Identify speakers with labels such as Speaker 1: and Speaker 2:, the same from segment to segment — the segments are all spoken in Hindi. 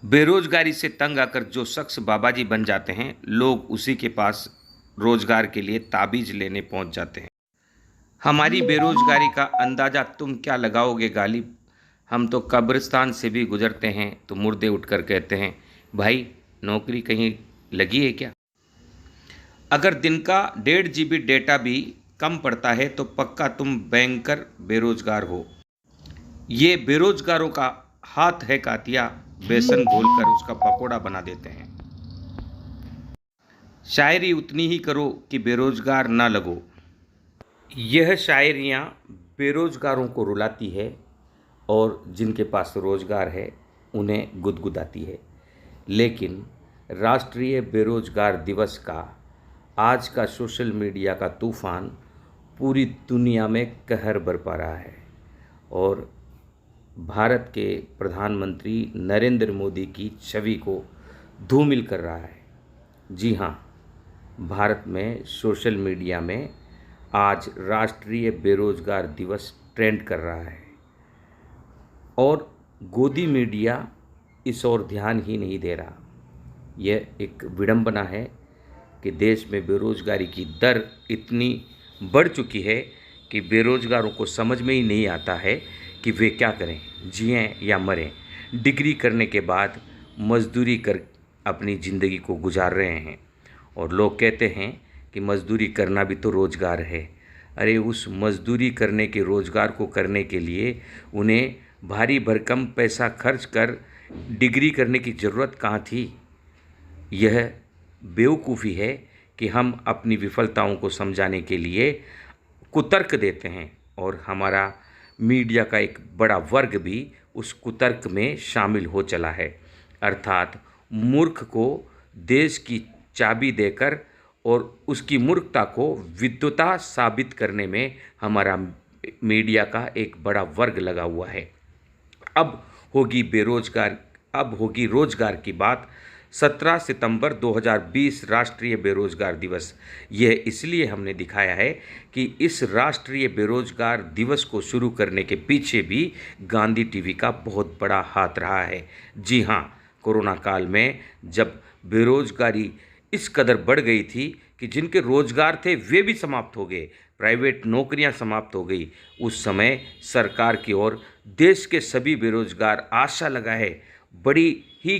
Speaker 1: बेरोजगारी से तंग आकर जो शख्स बाबाजी बन जाते हैं, लोग उसी के पास रोजगार के लिए ताबीज लेने पहुंच जाते हैं। हमारी बेरोजगारी का अंदाजा तुम क्या लगाओगे गालिब? हम तो कब्रिस्तान से भी गुजरते हैं तो मुर्दे उठकर कहते हैं, भाई नौकरी कहीं लगी है क्या? अगर दिन का 1.5 GB डेटा भी कम पड़ता है तो पक्का तुम बैंकर बेरोजगार हो। ये बेरोजगारों का हाथ है कातिया, बेसन घोलकर उसका पकोड़ा बना देते हैं। शायरी उतनी ही करो कि बेरोजगार ना लगो। यह शायरियाँ बेरोजगारों को रुलाती है और जिनके पास रोजगार है उन्हें गुदगुदाती है। लेकिन राष्ट्रीय बेरोजगार दिवस का आज का सोशल मीडिया का तूफान पूरी दुनिया में कहर बरपा रहा है और भारत के प्रधानमंत्री नरेंद्र मोदी की छवि को धूमिल कर रहा है। जी हाँ, भारत में सोशल मीडिया में आज राष्ट्रीय बेरोजगार दिवस ट्रेंड कर रहा है और गोदी मीडिया इस ओर ध्यान ही नहीं दे रहा। यह एक विडंबना है कि देश में बेरोजगारी की दर इतनी बढ़ चुकी है कि बेरोजगारों को समझ में ही नहीं आता है कि वे क्या करें, जिएं या मरें। डिग्री करने के बाद मजदूरी कर अपनी ज़िंदगी को गुजार रहे हैं और लोग कहते हैं कि मजदूरी करना भी तो रोज़गार है। अरे उस मजदूरी करने के रोज़गार को करने के लिए उन्हें भारी भरकम पैसा खर्च कर डिग्री करने की ज़रूरत कहाँ थी? यह बेवकूफ़ी है कि हम अपनी विफलताओं को समझाने के लिए कुतर्क देते हैं और हमारा मीडिया का एक बड़ा वर्ग भी उस कुतर्क में शामिल हो चला है। अर्थात मूर्ख को देश की चाबी देकर और उसकी मूर्खता को विद्वता साबित करने में हमारा मीडिया का एक बड़ा वर्ग लगा हुआ है। अब होगी रोजगार की बात। 17 सितंबर 2020 राष्ट्रीय बेरोजगार दिवस। यह इसलिए हमने दिखाया है कि इस राष्ट्रीय बेरोजगार दिवस को शुरू करने के पीछे भी गांधी टीवी का बहुत बड़ा हाथ रहा है। जी हाँ, कोरोना काल में जब बेरोजगारी इस कदर बढ़ गई थी कि जिनके रोजगार थे वे भी समाप्त हो गए, प्राइवेट नौकरियां समाप्त हो गई, उस समय सरकार की ओर देश के सभी बेरोजगार आशा लगाए, बड़ी ही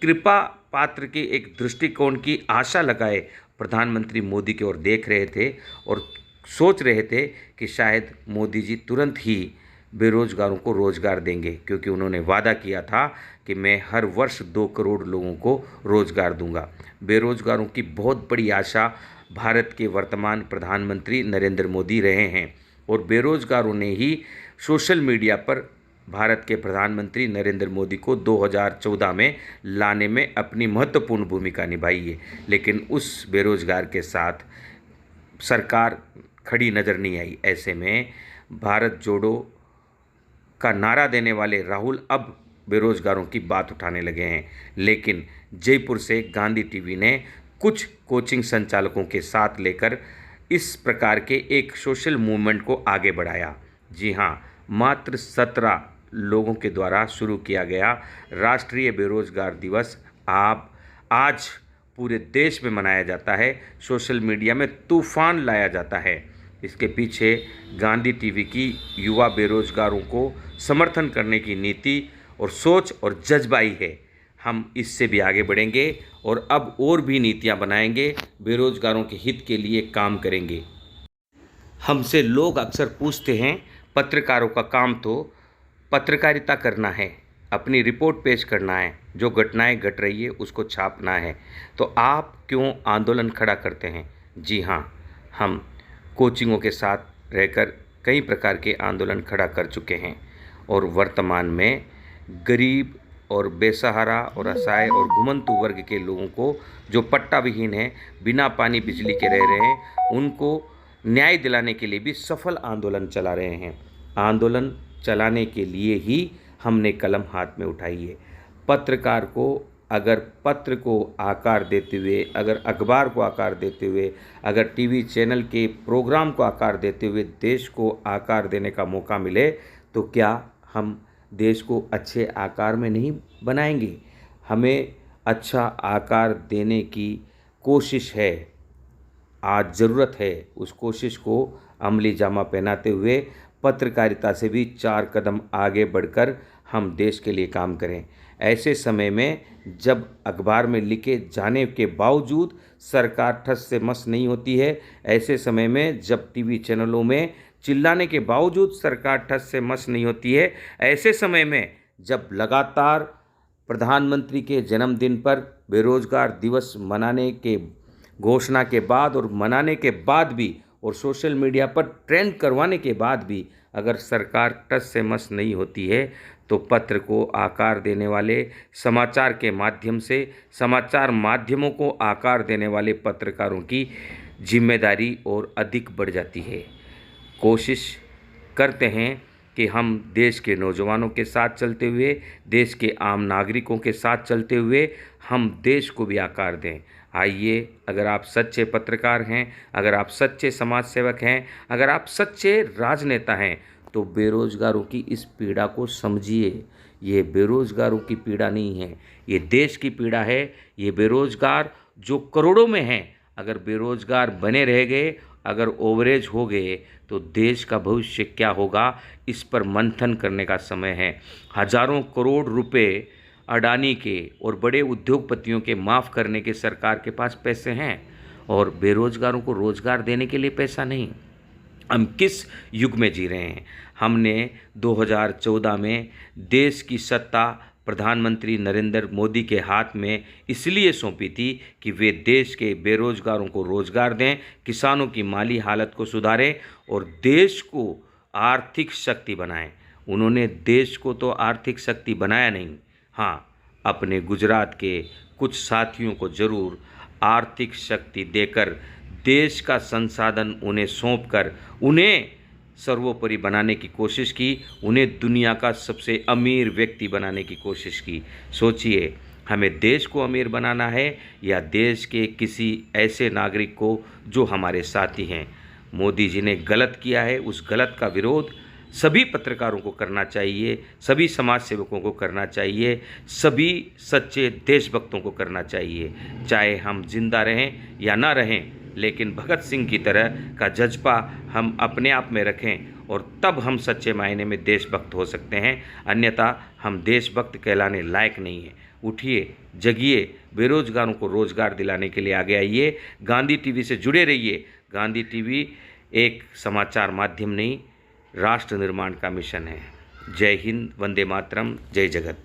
Speaker 1: कृपा पात्र के एक दृष्टिकोण की आशा लगाए प्रधानमंत्री मोदी की ओर देख रहे थे और सोच रहे थे कि शायद मोदी जी तुरंत ही बेरोजगारों को रोजगार देंगे, क्योंकि उन्होंने वादा किया था कि मैं हर वर्ष 2 करोड़ लोगों को रोजगार दूंगा। बेरोजगारों की बहुत बड़ी आशा भारत के वर्तमान प्रधानमंत्री नरेंद्र मोदी रहे हैं और बेरोजगारों ने ही सोशल मीडिया पर भारत के प्रधानमंत्री नरेंद्र मोदी को 2014 में लाने में अपनी महत्वपूर्ण भूमिका निभाई है। लेकिन उस बेरोजगार के साथ सरकार खड़ी नज़र नहीं आई। ऐसे में भारत जोड़ो का नारा देने वाले राहुल अब बेरोजगारों की बात उठाने लगे हैं। लेकिन जयपुर से गांधी टीवी ने कुछ कोचिंग संचालकों के साथ लेकर इस प्रकार के एक सोशल मूवमेंट को आगे बढ़ाया। जी हाँ, मात्र 17 लोगों के द्वारा शुरू किया गया राष्ट्रीय बेरोजगार दिवस आज पूरे देश में मनाया जाता है। सोशल मीडिया में तूफान लाया जाता है। इसके पीछे गांधी टीवी की युवा बेरोजगारों को समर्थन करने की नीति और सोच और जज्बाई है। हम इससे भी आगे बढ़ेंगे और अब और भी नीतियां बनाएंगे, बेरोजगारों के हित के लिए काम करेंगे। हमसे लोग अक्सर पूछते हैं, पत्रकारों का काम तो पत्रकारिता करना है, अपनी रिपोर्ट पेश करना है, जो घटनाएं घट रही है उसको छापना है, तो आप क्यों आंदोलन खड़ा करते हैं? जी हाँ, हम कोचिंगों के साथ रहकर कई प्रकार के आंदोलन खड़ा कर चुके हैं और वर्तमान में गरीब और बेसहारा और असहाय और घुमंतु वर्ग के लोगों को जो पट्टा विहीन है, बिना पानी बिजली के रह रहे हैं, उनको न्याय दिलाने के लिए भी सफल आंदोलन चला रहे हैं। आंदोलन चलाने के लिए ही हमने कलम हाथ में उठाई है। पत्रकार को अगर पत्र को आकार देते हुए, अगर अखबार को आकार देते हुए, अगर टीवी चैनल के प्रोग्राम को आकार देते हुए देश को आकार देने का मौका मिले तो क्या हम देश को अच्छे आकार में नहीं बनाएंगे? हमें अच्छा आकार देने की कोशिश है। आज ज़रूरत है उस कोशिश को अमली जामा पहनाते हुए पत्रकारिता से भी 4 कदम आगे बढ़कर हम देश के लिए काम करें। ऐसे समय में जब अखबार में लिखे जाने के बावजूद सरकार ठस से मस नहीं होती है, ऐसे समय में जब टीवी चैनलों में चिल्लाने के बावजूद सरकार ठस से मस नहीं होती है, ऐसे समय में जब लगातार प्रधानमंत्री के जन्मदिन पर बेरोजगार दिवस मनाने के घोषणा के बाद और मनाने के बाद भी और सोशल मीडिया पर ट्रेंड करवाने के बाद भी अगर सरकार टस से मस नहीं होती है, तो पत्र को आकार देने वाले समाचार के माध्यम से समाचार माध्यमों को आकार देने वाले पत्रकारों की जिम्मेदारी और अधिक बढ़ जाती है। कोशिश करते हैं कि हम देश के नौजवानों के साथ चलते हुए, देश के आम नागरिकों के साथ चलते हुए हम देश को भी आकार दें। आइए, अगर आप सच्चे पत्रकार हैं, अगर आप सच्चे समाज सेवक हैं, अगर आप सच्चे राजनेता हैं, तो बेरोजगारों की इस पीड़ा को समझिए। ये बेरोजगारों की पीड़ा नहीं है, ये देश की पीड़ा है। ये बेरोजगार जो करोड़ों में हैं, अगर बेरोजगार बने रह गए, अगर ओवरेज हो गए, तो देश का भविष्य क्या होगा, इस पर मंथन करने का समय है। हजारों करोड़ रुपए अडानी के और बड़े उद्योगपतियों के माफ़ करने के सरकार के पास पैसे हैं और बेरोजगारों को रोजगार देने के लिए पैसा नहीं। हम किस युग में जी रहे हैं? हमने 2014 में देश की सत्ता प्रधानमंत्री नरेंद्र मोदी के हाथ में इसलिए सौंपी थी कि वे देश के बेरोजगारों को रोजगार दें, किसानों की माली हालत को सुधारें और देश को आर्थिक शक्ति बनाएं। उन्होंने देश को तो आर्थिक शक्ति बनाया नहीं, हाँ, अपने गुजरात के कुछ साथियों को ज़रूर आर्थिक शक्ति देकर देश का संसाधन उन्हें सौंपकर उन्हें सर्वोपरि बनाने की कोशिश की, उन्हें दुनिया का सबसे अमीर व्यक्ति बनाने की कोशिश की। सोचिए, हमें देश को अमीर बनाना है या देश के किसी ऐसे नागरिक को जो हमारे साथी हैं। मोदी जी ने गलत किया है, उस गलत का विरोध सभी पत्रकारों को करना चाहिए, सभी समाज सेवकों को करना चाहिए, सभी सच्चे देशभक्तों को करना चाहिए। चाहे हम जिंदा रहें या ना रहें, लेकिन भगत सिंह की तरह का जज्बा हम अपने आप में रखें और तब हम सच्चे मायने में देशभक्त हो सकते हैं, अन्यथा हम देशभक्त कहलाने लायक नहीं हैं। उठिए, जगिए, बेरोजगारों को रोजगार दिलाने के लिए आगे आइए। गांधी टीवी से जुड़े रहिए। गांधी टीवी एक समाचार माध्यम नहीं, राष्ट्र निर्माण का मिशन है। जय हिंद, वंदे मातरम, जय जगत।